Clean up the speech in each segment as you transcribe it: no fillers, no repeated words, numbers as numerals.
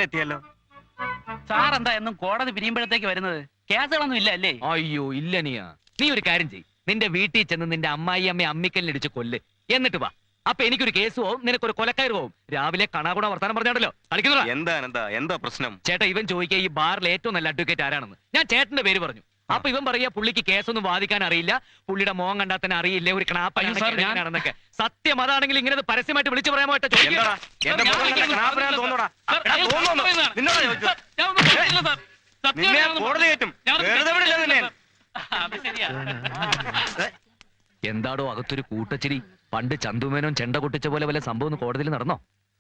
എത്തിയല്ലോ. സാർ എന്താ എന്നും കോടതി പിരിയുമ്പോഴത്തേക്ക് വരുന്നത്? കേസുകളൊന്നും ഇല്ല അല്ലേ? അയ്യോ ഇല്ല നീ ഒരു കാര്യം ചെയ്, നിന്റെ വീട്ടിൽ ചെന്ന് നിന്റെ അമ്മായി അമ്മ അമ്മിക്കല്ലിടിച്ച് കൊല്ല്, എന്നിട്ട് വാ. അപ്പൊ എനിക്കൊരു കേസ് പോവും, നിനക്കൊരു കൊലക്കയറ് പോവും. രാവിലെ കണാകുണ വർത്താനം പറഞ്ഞാണല്ലോ കളിക്കുന്നതാ. എന്താ പ്രശ്നം? ചേട്ടാ ഇവൻ ചോദിക്കുക ഈ ബാറിൽ ഏറ്റവും നല്ല അഡ്വക്കേറ്റ് ആരാണെന്ന്. ഞാൻ ചേട്ടന്റെ പേര് പറഞ്ഞു. അപ്പൊ ഇവൻ പറയാ പുള്ളിക്ക് കേസൊന്നും വാദിക്കാൻ അറിയില്ല, പുള്ളിയുടെ മോൻ കണ്ടാൽ തന്നെ അറിയില്ല, ഒരു ക്ലാപ്പാണെന്നൊക്കെ. സത്യം അതാണെങ്കിൽ ഇങ്ങനെ പരസ്യമായിട്ട് വിളിച്ചു പറയാൻ പറ്റോ? എന്താടോ അകത്തൊരു കൂട്ടച്ചിരി? പണ്ട് ചന്തുമേനോൻ ചെണ്ട കൊട്ടിച്ച പോലെ വല്ല സംഭവം കോടതിയിൽ നടന്നോ?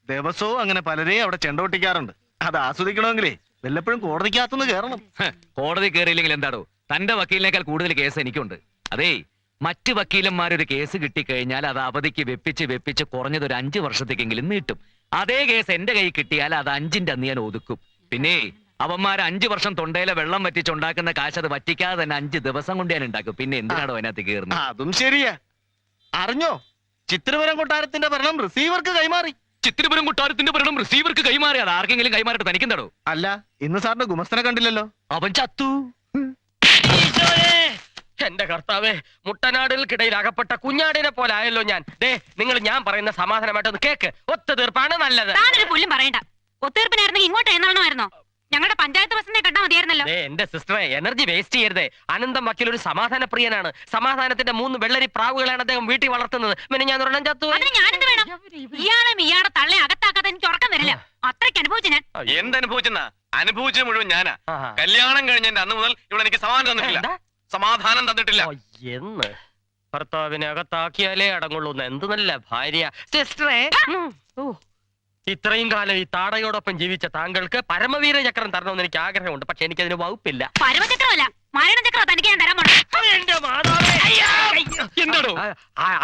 ദിവസവും അങ്ങനെ പലരെയും അവിടെ ചെണ്ട കൊട്ടിക്കാറുണ്ട്. അത് ആസ്വദിക്കണമെങ്കിലേ വല്ലപ്പോഴും കോടതിക്കകത്തുനിന്ന് കയറണം. കോടതി കയറിയില്ലെങ്കിൽ എന്താടോ, തന്റെ വക്കീലിനേക്കാൾ കൂടുതൽ കേസ് എനിക്കുണ്ട്. അതേ, മറ്റ് വക്കീലന്മാരൊരു കേസ് കിട്ടിക്കഴിഞ്ഞാൽ അത് അവധിക്ക് വെപ്പിച്ച് കുറഞ്ഞത് ഒരു 5 വർഷത്തേക്കെങ്കിലും നീട്ടും. അതേ കേസ് എന്റെ കൈ കിട്ടിയാൽ അത് 5ന്റെ അന്ന് ഞാൻ ഒതുക്കും. പിന്നെ അവന്മാർ 5 വർഷം തൊണ്ടയിലെ വെള്ളം വറ്റിച്ചുണ്ടാക്കുന്ന കാശ് അത് വറ്റിക്കാതെ തന്നെ 5 ദിവസം കൊണ്ട് ഞാൻ ഉണ്ടാക്കും. പിന്നെ എന്തിനാണോ അതിനകത്ത് കയറുന്നത്? അതും ശരിയാ. അറിഞ്ഞോ, ചിത്രപുരം കൊട്ടാരത്തിന്റെ ഭരണം റിസീവർക്ക് കൈമാറി. ചിത്തിരപുരം കൊട്ടാരത്തിന്റെ ഭരണം റിസീവർക്ക് കൈമാറി. അത് ആർക്കെങ്കിലും കൈമാറിട്ട് തനിക്കെന്താടോ? അല്ല, ഇന്ന് സാറിന്റെ ഗുമസ്തനെ കണ്ടില്ലല്ലോ. അവൻ ചത്തു. എന്റെ കർത്താവേ, മുട്ടനാടുകൾക്കിടയിൽ അകപ്പെട്ട കുഞ്ഞാടിനെ പോലെ ആയല്ലോ ഞാൻ. ഞാൻ പറയുന്ന സമാധാനമായിട്ടൊന്ന് കേക്ക്. ഒത്തുതീർപ്പാണ് നല്ലത്. പുല്ലും പറയണ്ട. ഒത്തുതീർപ്പിനായിരുന്നെങ്കിൽ ഇങ്ങോട്ട് എന്നാണോ? ഞങ്ങളുടെ പഞ്ചായത്ത് പ്രസിഡന്റിനെ കണ്ടാൽ മതിയായിരുന്നല്ലോ. എന്റെ സിസ്റ്ററെ, എനർജി വേസ്റ്റ് ചെയ്യരുതേ. അനന്തം വക്കീൽ ഒരു സമാധാന പ്രിയനാണ്. സമാധാനത്തിന്റെ 3 വെള്ളരി പ്രാവുകളാണ് അദ്ദേഹം വീട്ടിൽ വളർത്തുന്നത്. പിന്നെ ഞാൻ ഒരെണ്ണം ചത്തു. ഞാനെന്ത് വേണം? ഇയാളെ തള്ളെ അകത്താക്കാതെ എനിക്ക് ഉറക്കം വരില്ല. അത്രയ്ക്ക് അനുഭവിച്ചു ഞാൻ. എന്തനുഭവിച്ചെന്നാ? അനുഭവിച്ചത് മുഴുവൻ ഞാനാ. കല്യാണം കഴിഞ്ഞ അന്ന് മുതൽ ഇവിടെ എനിക്ക് സമാധാനം തന്നിട്ടില്ല. എന്ന് ഭർത്താവിനെ അകത്താക്കിയാലേ അടങ്ങുള്ളൂ. എന്ത് നല്ല ഭാര്യ. സിസ്റ്ററെ, ഇത്രയും കാലം ഈ താടയോടൊപ്പം ജീവിച്ച താങ്കൾക്ക് പരമവീര ചക്രം തരണമെന്ന് എനിക്ക് ആഗ്രഹമുണ്ട്. പക്ഷെ എനിക്കതിന് വകുപ്പില്ല. പരമചക്രമല്ല, മരണചക്രം തനിക്ക് ഞാൻ തരാൻ എന്താണോ?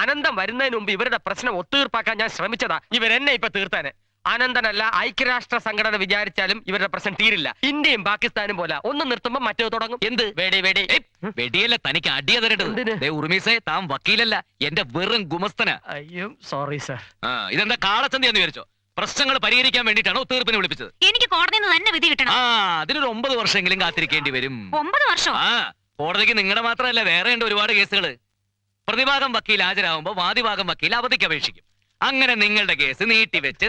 അനന്തം വരുന്നതിന് മുമ്പ് ഇവരുടെ പ്രശ്നം ഒത്തുതീർപ്പാക്കാൻ ഞാൻ ശ്രമിച്ചതാ. ഇവരെന്നെ ഇപ്പൊ തീർത്താന്. അനന്തനല്ല, ഐക്യരാഷ്ട്ര സംഘടന വിചാരിച്ചാലും ഇവരുടെ പ്രശ്നം തീരില്ല. ഇന്ത്യയും പാകിസ്ഥാനും പോലെ ഒന്ന് നിർത്തുമ്പോ മറ്റേ തുടങ്ങും. എന്ത് വെടിയല്ല, തനിക്ക് അടിയ തരേണ്ടത്. ഉർമീസേ, താൻ വക്കീലല്ല, എന്റെ വെറും ഗുമസ്തനാ. അയ്യോ സോറി സർ. ഇതെന്താ കാളച്ചന്തയെന്ന് വിചാരിച്ചോ? പ്രശ്നങ്ങൾ പരിഹരിക്കാൻ വേണ്ടിയിട്ടാണ് ഒത്തുതീർപ്പിനെ വിളിപ്പിച്ചത്. എനിക്ക് കോടതിയിൽ നിന്ന് തന്നെ വിധി കിട്ടണം. അതിനൊരു 9 വർഷമെങ്കിലും കാത്തിരിക്കേണ്ടി വരും. 9 വർഷം? കോടതിക്ക് നിങ്ങളുടെ മാത്രമല്ല, വേറെ ഉണ്ട് ഒരുപാട് കേസുകൾ. പ്രതിഭാഗം വക്കീൽ ഹാജരാകുമ്പോ വാദിഭാഗം വക്കീൽ അവധിക്ക് അപേക്ഷിക്കും. അങ്ങനെ നിങ്ങളുടെ കേസ് നീട്ടിവെച്ച്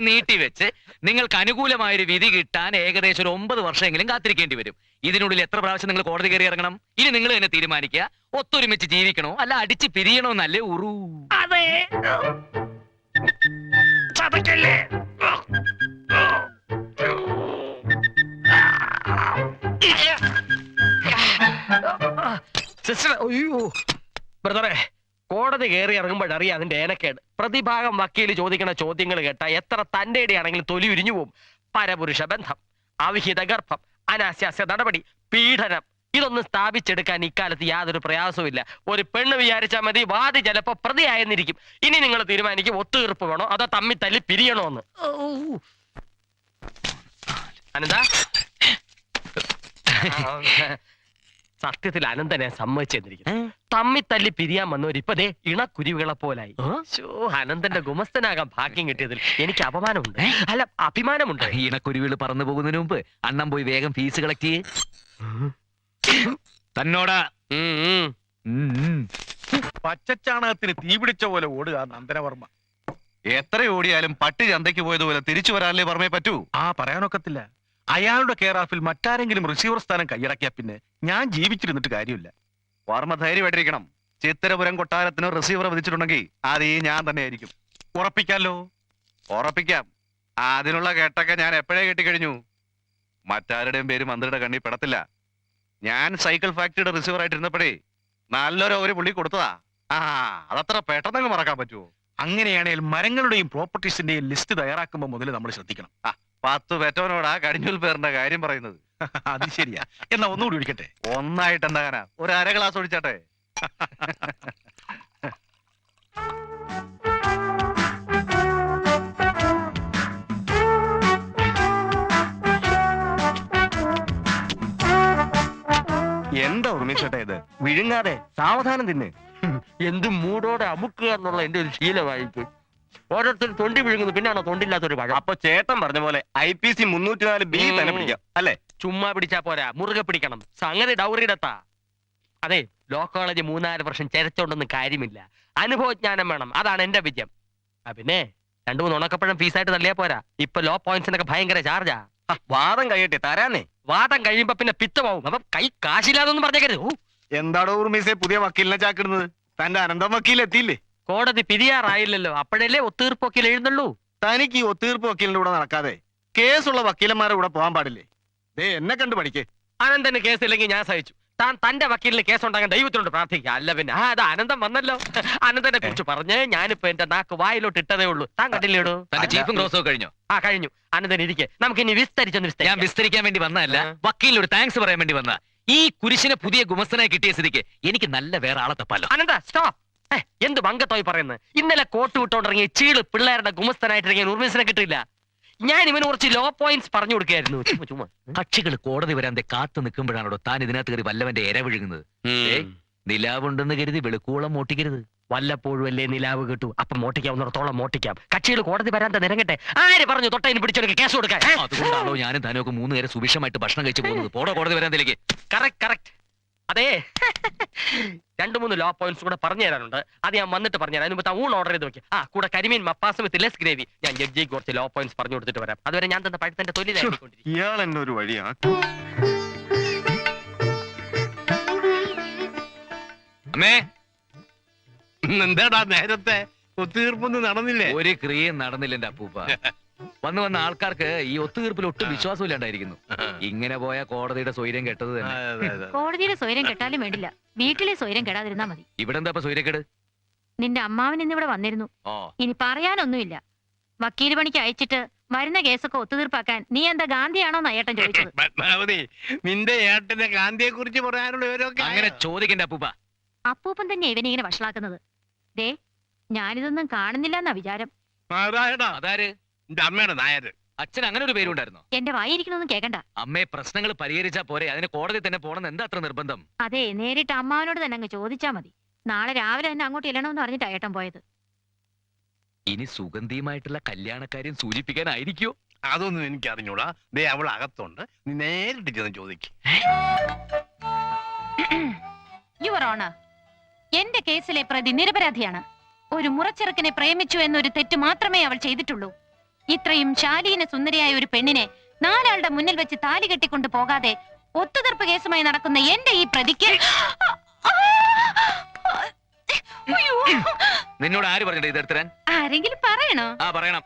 നിങ്ങൾക്ക് അനുകൂലമായൊരു വിധി കിട്ടാൻ ഏകദേശം ഒരു 9 വർഷമെങ്കിലും കാത്തിരിക്കേണ്ടി വരും. ഇതിനുള്ളിൽ എത്ര പ്രാവശ്യം നിങ്ങൾ കോടതി കയറി ഇറങ്ങണം? ഇനി നിങ്ങൾ തന്നെ തീരുമാനിക്കുക. ഒത്തൊരുമിച്ച് ജീവിക്കണോ അല്ല അടിച്ച് പിരിയണോ എന്നല്ലേ ഉറു. ബ്രദറെ, കോടതി കയറി ഇറങ്ങുമ്പോഴറിയാം അതിന്റെ ഏനക്കേട്. പ്രതിഭാഗം വക്കീല് ചോദിക്കുന്ന ചോദ്യങ്ങൾ കേട്ടാ എത്ര തന്റെയാണെങ്കിലും തൊലി ഉരിഞ്ഞു പോവും. പരപുരുഷ ബന്ധം, അവിഹിത ഗർഭം, അനാശാസ്യ നടപടി, പീഡനം, ഇതൊന്നും സ്ഥാപിച്ചെടുക്കാൻ ഇക്കാലത്ത് യാതൊരു പ്രയാസവും ഇല്ല. ഒരു പെണ്ണ് വിചാരിച്ചാൽ മതി, വാദി ചിലപ്പോ പ്രതിയായെന്നിരിക്കും. ഇനി നിങ്ങൾ തീരുമാനിക്കും ഒത്തുതീർപ്പ് വേണോ അതോ തമ്മി തല്ലി പിരിയണോ എന്ന്. അനന്ത, സത്യത്തിൽ അനന്തനെ സമ്മതിച്ചെന്നിരിക്കുന്നു. തമ്മി തല്ലി പിരിയാൻ വന്നവരിപ്പതേ ഇണക്കുരുവികളെ പോലായി. അനന്തന്റെ ഗുമസ്തനാകാൻ ഭാഗ്യം കിട്ടിയതിൽ എനിക്ക് അപമാനമുണ്ട്, അല്ല അഭിമാനമുണ്ട്. ഇണക്കുരുവികൾ പറന്നു പോകുന്നതിന് മുമ്പ് അണ്ണൻ പോയി വേഗം ഫീസ് കളക്ട് ചെയ്യേ. തന്നോടാ. പച്ചച്ചാണകത്തിന് തീ പിടിച്ച പോലെ ഓടുക നന്ദനവർമ്മ. എത്ര ഓടിയാലും പട്ടി ചന്തയ്ക്ക് പോയതുപോലെ തിരിച്ചു വരാനല്ലേ വർമ്മയെ പറ്റൂ. പറയാനൊക്കത്തില്ല. അയാളുടെ കെയർ-ഓഫിൽ മറ്റാരെങ്കിലും റിസീവർ സ്ഥാനം കൈയടക്കിയ പിന്നെ ഞാൻ ജീവിച്ചിരുന്നിട്ട് കാര്യമില്ല. വർമ്മ ധൈര്യമായിട്ടിരിക്കണം. ചിത്തിരപുരം കൊട്ടാരത്തിന് റിസീവർ വിധിച്ചിട്ടുണ്ടെങ്കിൽ അത് ഞാൻ തന്നെ ആയിരിക്കും. ഉറപ്പിക്കാലോ? ഉറപ്പിക്കാം. അതിനുള്ള കേട്ടൊക്കെ ഞാൻ എപ്പോഴേ കെട്ടിക്കഴിഞ്ഞു. മറ്റാരുടെയും പേര് മന്ത്രിയുടെ കണ്ണി പെടത്തില്ല. ഞാൻ സൈക്കിൾ ഫാക്ടറിയുടെ റിസീവർ ആയിട്ടിരുന്നപ്പോഴേ നല്ലൊരു പുള്ളി കൊടുത്തതാ. അതത്ര പെട്ടെന്ന് മറക്കാൻ പറ്റുമോ? അങ്ങനെയാണെങ്കിൽ മരങ്ങളുടെയും പ്രോപ്പർട്ടീസിന്റെയും ലിസ്റ്റ് തയ്യാറാക്കുമ്പോൾ മുതൽ നമ്മൾ ശ്രദ്ധിക്കണം. 10 പെറ്റവനോടാ കടിഞ്ഞൂൽ പേരിന്റെ കാര്യം പറയുന്നത്. അത് ശരിയാ. എന്നാ ഒന്നുകൂടി ഒഴിക്കട്ടെ. ഒന്നായിട്ട് എന്താ, ഒരു അര ഗ്ലാസ് ഒഴിച്ചാട്ടെ. എന്താ ഉർമിച്ചേട്ടാ ഇത്? വിഴുങ്ങാതെ സാവധാനം തിന്ന്. എന്ത് മൂടോടെ അമുക്കുക എന്നുള്ള എന്റെ ഒരു ശീലമായിപ്പോയി. ഓരോരുത്തർ തൊണ്ടി വിഴുങ്ങുന്നു, പിന്നാണോ തൊണ്ടില്ലാത്തൊരു പഴം. അപ്പൊ ചേട്ടൻ പറഞ്ഞ പോലെ IPC 304B തന്നെ പിടിക്കാം അല്ലേ? ചുമ്മാ പിടിച്ചാ പോരാ, മുറുകെ പിടിക്കണം. സംഗതി ഡൗറിയിടത്താ. അതെ, ലോ കോളേജ് 3-4 വർഷം ചരച്ചോണ്ടൊന്നും കാര്യമില്ല. അനുഭവജ്ഞാനം വേണം, അതാണ് എന്റെ വിജയം. പിന്നെ 2-3 ഉണക്കപ്പഴം ഫീസായിട്ട് തള്ളിയാ പോരാ. ഇപ്പൊ ലോ പോയിന്റ്സിനൊക്കെ ഭയങ്കര ചാർജാ. വാദം കഴിയട്ടെ, തരാന്നേ. വാദം കഴിയുമ്പോ പിന്നെ പിത്തമാവും. അപ്പം കൈ കാശില്ലാതൊന്നും പറഞ്ഞേക്കരുത്. എന്താടോ ഉർമീസെ പുതിയ വക്കീലിനെ ചാക്കിടുന്നത്? തന്റെ അനന്തം വക്കീൽ എത്തിയില്ലേ? കോടതി പിരിയാറായില്ലല്ലോ, അപ്പോഴല്ലേ ഒത്തീർപ്പൊക്കിൽ എഴുന്നള്ളൂ. തനിക്ക് ഈ ഒത്തീർപ്പ് വക്കീലിന്റെ കൂടെ നടക്കാതെ കേസുള്ള വക്കീലന്മാരുടെ കൂടെ പോകാൻ പാടില്ലേ? ദേ എന്നെ കണ്ടു പഠിക്കേ. അനന്തന് കേസില്ലെങ്കിൽ ഞാൻ സഹിച്ചു. താൻ തന്റെ വക്കീലിന് കേസ് ഉണ്ടാകാൻ ദൈവത്തിനോട് പ്രാർത്ഥിക്കുക. അല്ല പിന്നെ അത് അനന്തം വന്നല്ലോ. അനന്തനെ കുറിച്ച് പറഞ്ഞ് ഞാനിപ്പോ എന്റെ നാക്ക് വായിലോട്ട് ഇട്ടതേ ഉള്ളൂ. താൻ കണ്ടില്ലേടോ? തന്റെ ചീഫും ക്രോസും കഴിഞ്ഞോ? കഴിഞ്ഞു. അനന്തൻ ഇരിക്കെ, നമുക്ക് ഇനി വിസ്തരിച്ചൊന്ന് ഞാൻ വിസ്തരിക്കാൻ വേണ്ടി വന്നതല്ല, വക്കീലിനോട് താങ്ക്സ് പറയാൻ വേണ്ടി വന്ന. ഈ കുരിശിനെ പുതിയ ഗുമസ്തനായി കിട്ടിയ സ്ഥിതിക്ക് എനിക്ക് നല്ല വേറെ ആളെ തപ്പാലോ. അനന്ത സ്റ്റോപ്പ്. എന്ത് വങ്കത്തോയി പറയുന്നത്? ഇന്നലെ കോട്ട് വിട്ടോണ്ടിറങ്ങിയ ചീള് പിള്ളേരുടെ ഗുമസ്തനായിട്ടിറങ്ങിയ ഉർമീസിനെ കിട്ടില്ല. ഞാൻ ഇവന് കുറച്ച് ലോ പോയിന്റ്സ് പറഞ്ഞു കൊടുക്കുകയായിരുന്നു. ചുമ്മാ കക്ഷികൾ കോടതി വരാൻ കാത്തു നിൽക്കുമ്പോഴാണോ താൻ ഇതിനകത്ത് കയറി വല്ലവന്റെ ഇര വിഴുങ്ങുന്നത്? നിലാവുണ്ടെന്ന് കരുതി വെളുക്കോളം മോട്ടിക്കരുത്. വല്ലപ്പോഴും അല്ലേ നിലാവ് കിട്ടു, അപ്പം മോട്ടിക്കാവുന്നിടത്തോളം മോട്ടിക്കാം. കക്ഷികൾ കോടതി വരാൻ നിരങ്ങട്ടെ. ആര് പറഞ്ഞു തൊട്ടതിന് പിടിച്ചെടുക്ക കേസ് കൊടുക്കാൻ? അതുകൊണ്ടാണോ ഞാനും താനൊക്കെ 3 നേരം സുഭിക്ഷമായിട്ട് ഭക്ഷണം കഴിച്ചു പോകുന്നത്? പോടോ കോടതി വരാന്തേലേക്ക്. കറക്റ്റ്. അതെ, 2-3 ലോ പോയിന്റ്സ് കൂടെ പറഞ്ഞു തരാനുണ്ട്. അത് ഞാൻ വന്നിട്ട് പറഞ്ഞുതരാം. അതിന് മുമ്പ് താൻ ഊൺ ഓർഡർ ചെയ്ത് നോക്കി. കൂടെ കരിമീൻ മപ്പാസ് വിത്ത് ലെസ് ഗ്രേവി. ഞാൻ ജഡ്ജിക്ക് കുറച്ച് ലോ പോയിന്റ്സ് പറഞ്ഞു കൊടുത്തിട്ട് വരാം. അതുവരെ ഞാൻ തന്ന പഴുത്തന്റെ തൊഴിലായിക്കൊണ്ടിരിക്കും. ഇയാൾ എന്നെ ഒരു വഴിയാ. അമ്മേ, എന്താടാ നേരത്തെ ഒത്തുതീർപ്പൊന്നും നടന്നില്ലേ? ഒരു ക്രിയയും നടന്നില്ല എന്റെ അപ്പൂപ്പ. വന്ന ആൾക്കാർക്ക് ഈ ഒത്തുതീർപ്പിൽ ഒട്ടും വിശ്വാസം ഇല്ലാണ്ടായിരിക്കുന്നു. ഇങ്ങനെ പോയ കോടതിയുടെ സ്വൈര്യം കെട്ടത് തന്നെ. കോടതിയുടെ സ്വൈരം കെട്ടാലും വേണ്ടില്ല, വീട്ടിലെ സ്വൈരം കെടാതിരുന്നാ മതി. ഇവിടെ എന്താ സ്വൈര്യക്കേട്? നിന്റെ അമ്മാവൻ ഇന്നിവിടെ വന്നിരുന്നു. ഇനി പറയാനൊന്നുമില്ല. വക്കീല് പണിക്ക് അയച്ചിട്ട് വരുന്ന കേസൊക്കെ ഒത്തുതീർപ്പാക്കാൻ നീ എന്താ ഗാന്ധിയാണോ ഏട്ടൻ ചോദിച്ചത്? പത്മാവതി, നിന്റെ ഏട്ടന്റെ ഗാന്ധിയെ കുറിച്ച് പറയാനുള്ള വിവരമൊക്കെ അങ്ങനെ ചോദിക്കണ്ട അപ്പൂപ്പ. അപ്പൂപ്പൻ തന്നെ ഇവനെ ഇങ്ങനെ വഷളാക്കുന്നത്. ദേ, ഞാനിതൊന്നും കാണുന്നില്ല എന്നാ വിചാരം. അതാര്? എന്റെ അമ്മയുടെ നായര്. അച്ഛൻ അങ്ങനെ ഒരു പേരുണ്ടായിരുന്നോ? എന്റെ വായിരിക്കണൊന്നും കേക്കണ്ട. അമ്മയെ പ്രശ്നങ്ങൾ പരിഹരിച്ചാ പോരെ, അതിന് കോടതി തന്നെ പോണെന്ന് എന്താ അത്ര നിർബന്ധം? അതെ, നേരിട്ട് അമ്മാവനോട് തന്നെ അങ്ങ് ചോദിച്ചാ മതി. നാളെ രാവിലെ തന്നെ അങ്ങോട്ട് ഇല്ലണമെന്ന് പറഞ്ഞിട്ടാ ഏട്ടൻ പോയത്. ഇനി സുഗന്ധിയുമായിട്ടുള്ള കല്യാണക്കാര്യം സൂചിപ്പിക്കാനായിരിക്കോ? അതൊന്നും എനിക്ക് അറിഞ്ഞൂടാ. ദേ അവൾ അകത്തുണ്ട്, നീ നേരിട്ട് ചെന്ന് ചോദിക്കും. യുവർ ഓണർ, എന്റെ കേസിലെ പ്രതി നിരപരാധിയാണ്. ഒരു മുറച്ചെറുക്കനെ പ്രേമിച്ചു എന്നൊരു തെറ്റ് മാത്രമേ അവൾ ചെയ്തിട്ടുള്ളൂ. ഇത്രയും ശാലീന സുന്ദരിയായ ഒരു പെണ്ണിനെ 4 ആളുടെ മുന്നിൽ വെച്ച് താലി കെട്ടിക്കൊണ്ട് പോകാതെ ഒത്തുതീർപ്പ് കേസുമായി നടക്കുന്ന എന്റെ ഈ പ്രതിക്ക് നിന്നോട് ആര് പറഞ്ഞിട്ട് ഇത് എടുത്തരാൻ? ആരെങ്കിലും പറയണോ? പറയണം.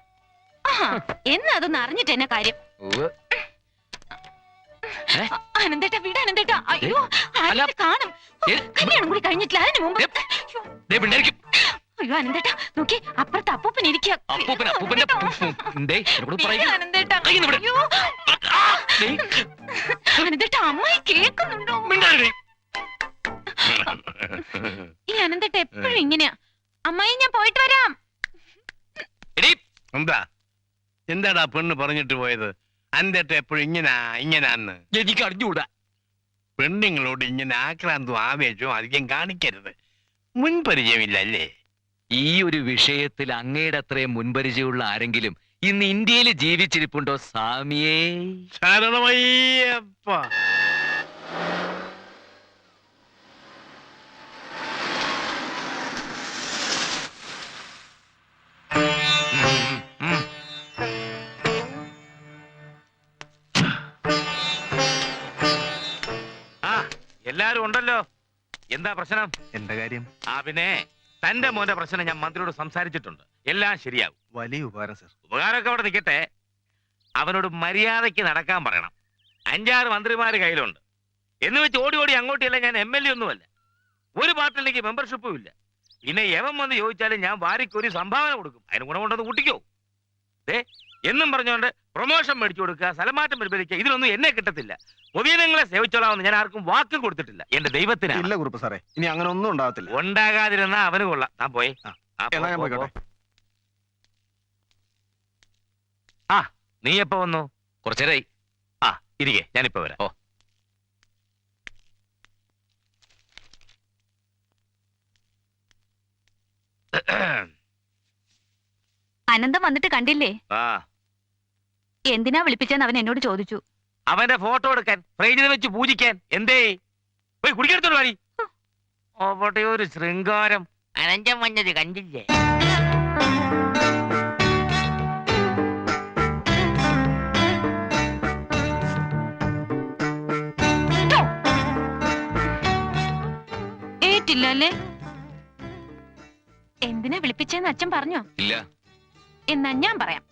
എന്ന് അതൊന്ന് അറിഞ്ഞിട്ട് എന്നെ കാര്യം. അനന്തേട്ട വീട് അനന്തേട്ട. അയ്യോ, കാണും. കല്യാണം കൂടി കഴിഞ്ഞിട്ടില്ല, അതിന് മുമ്പ്. അയ്യോ അനന്തേട്ട, നോക്കി അപ്പുറത്ത് അപ്പൂപ്പൻ ഇരിക്കുക. അനന്തേട്ട, അമ്മായി കേൾക്കുന്നുണ്ടോ? ഈ അനന്തേട്ട എപ്പോഴും ഇങ്ങനെയാ. അമ്മായി, ഞാൻ പോയിട്ട് വരാം. എന്താടാ പെണ്ണ് പറഞ്ഞിട്ട് പോയത്? അന്തേട്ട എപ്പോഴും ഇങ്ങനാന്ന് എനിക്ക് അറിഞ്ഞുകൂടാ. പെണ്ണുങ്ങളോട് ഇങ്ങനെ ആക്രാന്തവും ആവേശവും അധികം കാണിക്കരുത്. മുൻപരിചയമില്ല അല്ലേ? ഈ ഒരു വിഷയത്തിൽ അങ്ങയുടെ അത്രയും മുൻപരിചയമുള്ള ആരെങ്കിലും ഇന്ന് ഇന്ത്യയിൽ ജീവിച്ചിരിപ്പുണ്ടോ സ്വാമിയേ? ശരണമയ്യപ്പ. എല്ലാരും ഉണ്ടല്ലോ. എന്താ പ്രശ്നം? എന്റെ കാര്യം പിന്നെ തന്റെ മോന്റെ പ്രശ്നം ഞാൻ മന്ത്രിയോട് സംസാരിച്ചിട്ടുണ്ട്. എല്ലാം ശരിയാവും. വലിയ ഉപകാരം സർ. ഉപകാരമൊക്കെ അവിടെ നിൽക്കട്ടെ. അവനോട് മര്യാദയ്ക്ക് നടക്കാൻ പറയണം. 5-6 മന്ത്രിമാര് കയ്യിലുണ്ട് എന്ന് വെച്ച് ഓടി അങ്ങോട്ടില്ല. ഞാൻ MLA ഒന്നുമല്ല, ഒരു പാർട്ടിയിലേക്ക് മെമ്പർഷിപ്പും ഇല്ല. പിന്നെ യവൻ വന്ന് ചോദിച്ചാലും ഞാൻ വാരിക്കൊരു സംഭാവന കൊടുക്കും. അതിന് ഗുണമുണ്ടെന്ന് കൂട്ടിക്കോ. എന്നും പറഞ്ഞുകൊണ്ട് പ്രൊമോഷൻ മേടിച്ചു കൊടുക്കുക, സ്ഥലമാറ്റം പരിപാലിക്കുക, ഇതിലൊന്നും എന്നെ കിട്ടത്തില്ല. പൊതുജനങ്ങളെ സേവിച്ചോളാമെന്ന് ഞാൻ ആർക്കും വാക്കും കൊടുത്തിട്ടില്ല. എന്റെ ദൈവത്തിന് ഇല്ല കുറുപ്പ് സാറേ, ഇനി അങ്ങനെ ഒന്നും ഉണ്ടാകത്തില്ല. ഉണ്ടാകാതിരുന്നാ അവന് കൊള്ളാം. ഞാൻ പോയി. ഞാൻ പോയിക്കോട്ടെ. നീ എപ്പോ വന്നു? കുറച്ചേരായി. ഇരിക്കെ, ഞാനിപ്പോ വരാം. അനന്തം വന്നിട്ട് കണ്ടില്ലേ? ആ എന്തിനാ വിളിപ്പിച്ചെന്ന് അവൻ എന്നോട് ചോദിച്ചു. അവന്റെ ഫോട്ടോ എടുക്കാൻ ഫ്രൈജിൽ വെച്ച് പൂജിക്കാൻ. എന്തേ പോയി കുടിക്കെടുത്തോളൂ വാടി. അവിടെ ഒരു ശൃംഗാരം. അനഞ്ചം വന്നത് കണ്ടില്ലേ? ഏറ്റില്ല അല്ലേ? എന്തിനാ വിളിപ്പിച്ചെന്ന് അച്ഛൻ പറഞ്ഞോ? ഇല്ല. എന്നാ ഞാൻ പറയാം.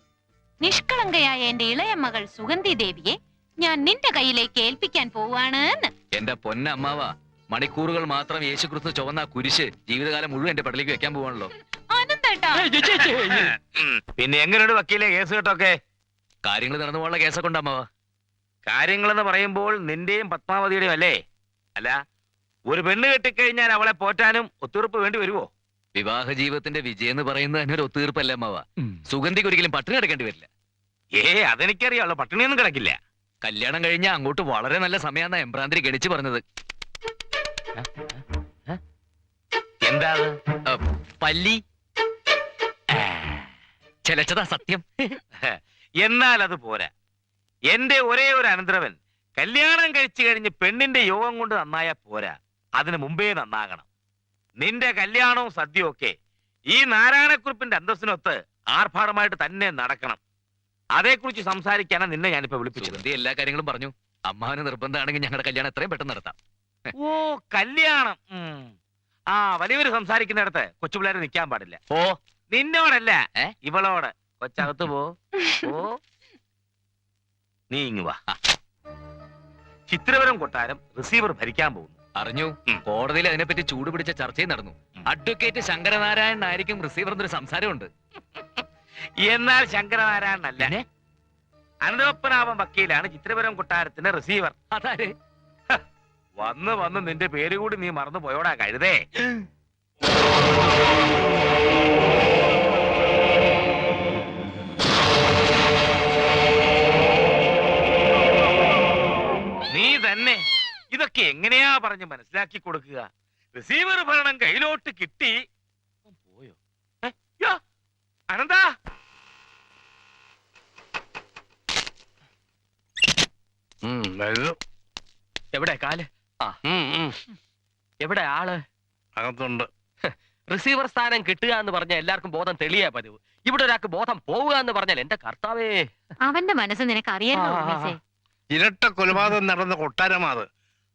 നിഷ്കളങ്കയായ എന്റെ ഇളയ മകൾ സുഗന്ധി ദേവിയെ ഞാൻ നിന്റെ കയ്യിലേക്ക് ഏൽപ്പിക്കാൻ പോവാണ്. എന്റെ പൊന്നമ്മാവ, മണിക്കൂറുകൾ മാത്രം യേശുക്രിസ്തു ചുവന്ന ആ കുരിശ് ജീവിതകാലം മുഴുവൻ എന്റെ പടലേക്ക് വെക്കാൻ പോവാണല്ലോ. ആനന്ദേട്ടാ, പിന്നെ എങ്ങനെയുണ്ട് വക്കീലെ കേസ് കേട്ടൊക്കെ? കാര്യങ്ങൾ നടന്നു പോകാനുള്ള കേസൊക്കെ ഉണ്ട് അമ്മാവ. കാര്യങ്ങളെന്ന് പറയുമ്പോൾ നിന്റെയും പത്മാവതിയുടെയും അല്ലേ? അല്ല, ഒരു പെണ്ണ് കെട്ടിക്കഴിഞ്ഞാൽ അവളെ പോറ്റാനും ഒത്തുതീർപ്പ് വേണ്ടി വരുവോ? വിവാഹ ജീവിതത്തിന്റെ വിജയം എന്ന് പറയുന്നത് തന്നെ ഒരു ഒത്തുതീർപ്പല്ലേ അമ്മാവ. സുഗന്ധിക്ക് ഒരിക്കലും പട്ടിണി കിടക്കേണ്ടി വരില്ല. അതെനിക്കറിയാമല്ലോ, പട്ടിണിയൊന്നും കിടക്കില്ല. കല്യാണം കഴിഞ്ഞാൽ അങ്ങോട്ട് വളരെ നല്ല സമയമാണ് എംബ്രാന്തിരി ഗണിച്ചു പറഞ്ഞത്. എന്താ പല്ലി ചെലച്ചതാ സത്യം. എന്നാൽ അത് പോരാ. എന്റെ ഒരേ ഒരു അനന്തരവൻ കല്യാണം കഴിച്ചു കഴിഞ്ഞ് പെണ്ണിന്റെ യോഗം കൊണ്ട് നന്നായാ പോരാ, അതിന് മുമ്പേ നന്നാകണം. നിന്റെ കല്യാണവും സദ്യയും ഒക്കെ ഈ നാരായണക്കുറിപ്പിന്റെ അന്തസ്സിനൊത്ത് ആർഭാടമായിട്ട് തന്നെ നടക്കണം. അതേക്കുറിച്ച് സംസാരിക്കാനാണ് നിന്നെ ഞാനിപ്പോ വിളിപ്പിച്ചത്. സുഗന്ധി എല്ലാ കാര്യങ്ങളും പറഞ്ഞു. അമ്മാവന് നിർബന്ധമാണെങ്കിൽ ഞങ്ങളുടെ കല്യാണം എത്രയും പെട്ടെന്ന് നടത്താം. ഓ, കല്യാണം. ആ, വലിയവര് സംസാരിക്കുന്നിടത്ത് കൊച്ചുപിള്ളേരെ നിൽക്കാൻ പാടില്ല. ഓ, നിന്നോടല്ല, ഇവളോട്. കൊച്ചകത്ത് പോ. നീ ഇങ്ങ് വാ. ചിത്രപുരം കൊട്ടാരം റിസീവർ ഭരിക്കാൻ പോകുന്നു. അറിഞ്ഞു. കോടതിയിൽ അതിനെപ്പറ്റി ചൂടുപിടിച്ച ചർച്ചയും നടന്നു. അഡ്വക്കേറ്റ് ശങ്കരനാരായണൻ ആയിരിക്കും റിസീവർ എന്നൊരു സംസാരമുണ്ട്. എന്നാൽ ശങ്കരനാരായണനല്ല, അനന്തപത്മനാഭൻ വക്കീലാണ് ചിത്രപുരം കൊട്ടാരത്തിന്റെ റിസീവർ. അതാര്? വന്ന് വന്ന് നിന്റെ പേര് കൂടി നീ മറന്നു പോയോടാ കഴുതേ. നീ തന്നെ ഇതൊക്കെ എങ്ങനെയാ പറഞ്ഞ് മനസ്സിലാക്കി കൊടുക്കുക? റിസീവർ ഭരണം കയ്യിലോട്ട് കിട്ടി. പോയോ? അനന്താ, എവിടെ കാല്? എവിടെ ആള്? അകത്തുണ്ട്. റിസീവർ സ്ഥാനം കിട്ടുക എന്ന് പറഞ്ഞാൽ എല്ലാവർക്കും ബോധം തെളിയാ പതിവ്. ഇവിടെ ഒരാൾക്ക് ബോധം പോവുക എന്ന് പറഞ്ഞാൽ എന്റെ കർത്താവേ. അവന്റെ മനസ്സ് നിനക്ക് അറിയാലോ. ഇരട്ട കൊലപാതകം നടന്ന കൊട്ടാരമാത്.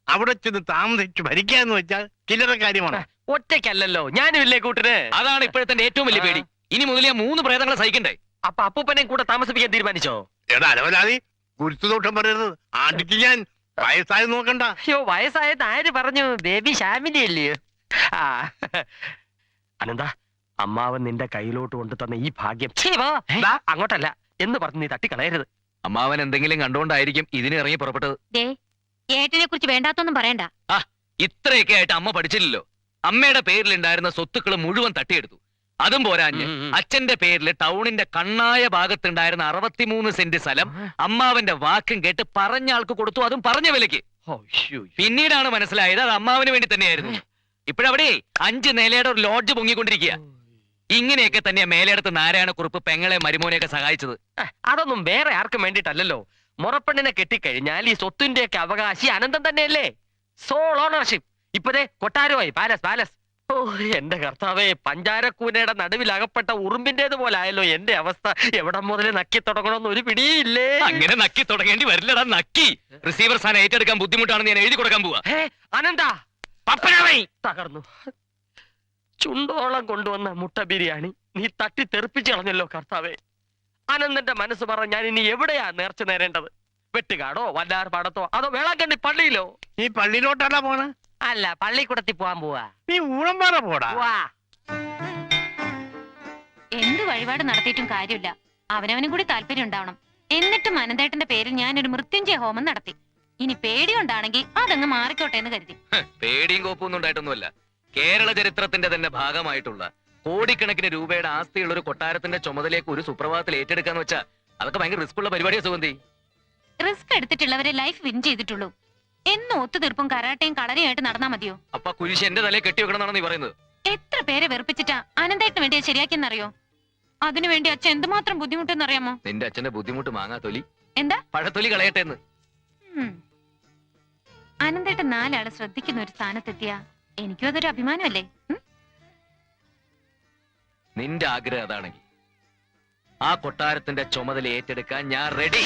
അവിടെ ചെന്ന് താമസിച്ച് ഭരിക്കാന്ന് വെച്ചാൽ ചില്ലറ കാര്യമാണ്. ഒറ്റയ്ക്കല്ലല്ലോ, ഞാനും ഇല്ലേ കൂട്ടിന്. അതാണ് ഇപ്പോഴത്തെ ഏറ്റവും വലിയ പേടി. ഇനി മുതൽ ഞാൻ 3 പ്രേതങ്ങളെ സഹിക്കണ്ടേ? അപ്പൊ അപ്പൂപ്പനെയും കൂടെ താമസിപ്പിക്കാൻ തീരുമാനിച്ചോ? എടാ അലവലാതി, ഗുരുത്തുദോഷം പറയരുത്. ആണ്ടിക്ക് ഞാൻ വയസ്സായി നോക്കണ്ട. അയ്യോ, വയസ്സായത് ആര് പറഞ്ഞു? ബേബി ഷാമിനി അല്ലയോ? അനന്ത, അമ്മാവൻ നിന്റെ കയ്യിലോട്ട് കൊണ്ടു തന്ന ഈ ഭാഗ്യം അങ്ങോട്ടല്ല എന്ന് പറഞ്ഞ് നീ തട്ടിക്കളയരുത്. അമ്മാവൻ എന്തെങ്കിലും കണ്ടുകൊണ്ടായിരിക്കും ഇതിന് ഇറങ്ങി പുറപ്പെട്ടത്. ഏട്ടനെ കുറിച്ച് വേണ്ടാത്തൊന്നും പറയണ്ട. ഇത്രയൊക്കെ ആയിട്ട് അമ്മ പഠിച്ചില്ലല്ലോ. അമ്മയുടെ പേരിലുണ്ടായിരുന്ന സ്വത്തുക്കൾ മുഴുവൻ തട്ടിയെടുത്തു. അതും പോരാഞ്ഞ് അച്ഛന്റെ പേരിൽ ടൗണിന്റെ കണ്ണായ ഭാഗത്തുണ്ടായിരുന്ന 63 സെന്റ് സ്ഥലം അമ്മാവന്റെ വാക്കും കേട്ട് പറഞ്ഞ ആൾക്ക് കൊടുത്തു, അതും പറഞ്ഞ വിലക്ക്. പിന്നീടാണ് മനസ്സിലായത് അത് അമ്മാവന് വേണ്ടി തന്നെയായിരുന്നു. ഇപ്പോഴവിടെ 5 നിലയുടെ ഒരു ലോഡ്ജ് പൊങ്ങിക്കൊണ്ടിരിക്കുക. ഇങ്ങനെയൊക്കെ തന്നെയാ മേലെടുത്ത് നാരായണക്കുറുപ്പ് പെങ്ങളെ മരുമോനെയൊക്കെ സഹായിച്ചത്. അതൊന്നും വേറെ ആർക്കും വേണ്ടിയിട്ടല്ലോ. മുറപ്പെണ്ണിനെ കെട്ടിക്കഴിഞ്ഞാൽ ഈ സ്വത്തിന്റെയൊക്കെ അവകാശി അനന്തം തന്നെയല്ലേ? Sole ownership. ഇപ്പതേ കൊട്ടാരമായി പാലസ്. ഓ എന്റെ കർത്താവേ, പഞ്ചാരക്കൂനയുടെ നടുവിൽ അകപ്പെട്ട ഉറുമ്പിന്റേത് പോലായല്ലോ എന്റെ അവസ്ഥ. എവിടെ മുതൽ നക്കി തുടങ്ങണമെന്ന് ഒരു പിടിയില്ലേ. അങ്ങനെ നക്കി തുടങ്ങേണ്ടി വരില്ലടാ, നക്കി. റിസീവർ സ്ഥാനം ഏറ്റെടുക്കാൻ ബുദ്ധിമുട്ടാണെന്ന് ഞാൻ എഴുതി കൊടുക്കാൻ പോവാ. അനന്ത തകർന്നു. ചുണ്ടോളം കൊണ്ടുവന്ന മുട്ട ബിരിയാണി നീ തട്ടി തെറിപ്പിച്ച് കളഞ്ഞല്ലോ കർത്താവേ. അനന്തന്റെ മനസ്സ് പറ, ഞാൻ ഇനി എവിടെയാ നേർച്ച നേരേണ്ടത്? വെട്ടുകാടോ, വല്ലാർ പാടത്തോ, അതോ വേളാങ്കണ്ണി പള്ളിയിലോ? നീ പള്ളിയിലോട്ടാണോ പോണ? അല്ല, പള്ളിക്കൂടത്തിൽ പോവാൻ പോവാ. നീ ഊഴംപാറ പോടാ. എന്ത് വഴിപാട് നടത്തിയിട്ടും കാര്യമില്ല. അവനവനും കൂടി താല്പര്യം ഉണ്ടാവണം. എന്നിട്ടും അനന്തേട്ടന്റെ പേരിൽ ഞാനൊരു മൃത്യുഞ്ജയ ഹോമം നടത്തി. ഇനി പേടിയുണ്ടാണെങ്കിൽ അതങ്ങ് മാറിക്കോട്ടെ എന്ന് കരുതി. പേടിയും കോപ്പൊന്നും ഉണ്ടായിട്ടൊന്നുമല്ല. കേരള ചരിത്രത്തിന്റെ തന്നെ ഭാഗമായിട്ടുള്ള കോടിക്കണക്കിന് രൂപയുടെ ആസ്തിയുള്ള ഒരു കൊട്ടാരത്തിന്റെ ചുമതലയൊക്കെ ഒരു സുപ്രഭാതത്തിൽ ഏറ്റെടുക്കാന്ന് വെച്ചാൽ അതൊക്കെ ഭയങ്കര റിസ്ക് ഉള്ള പരിപാടിയാ സുഗന്ധി. റിസ്ക് എടുത്തിട്ടുള്ളവരെ ലൈഫ് വിൻ ചെയ്തിട്ടുള്ളൂ. എന്നും ഒത്തുതീർപ്പും കരാട്ടയും കളരിയായിട്ട് നടന്നാ മതിയോ? അപ്പൊ കുരിശ് എന്റെ തലയെ കെട്ടിവെക്കണമെന്നാണ് നീ പറയുന്നത്? എത്ര പേരെ വെറുപ്പിച്ചിട്ടാ അനന്തേട്ടന് വേണ്ടി ശരിയാക്കിയെന്നറിയോ? അതിനുവേണ്ടി അച്ഛൻ എന്തുമാത്രം ബുദ്ധിമുട്ടെന്നറിയാമോ? നിന്റെ അച്ഛന്റെ ബുദ്ധിമുട്ട് മാങ്ങാത്തൊലി, എന്താ പഴത്തൊലി കളയട്ടെ എന്ന്. അനന്തേട്ടൻ 4 ആള് ശ്രദ്ധിക്കുന്ന ഒരു സ്ഥാനത്തെത്തിയാ എനിക്കും അതൊരു അഭിമാനമല്ലേ? നിന്റെ ആഗ്രഹം അതാണെങ്കിൽ ആ കൊട്ടാരത്തിന്റെ ചുമതല ഏറ്റെടുക്കാൻ ഞാൻ റെഡി.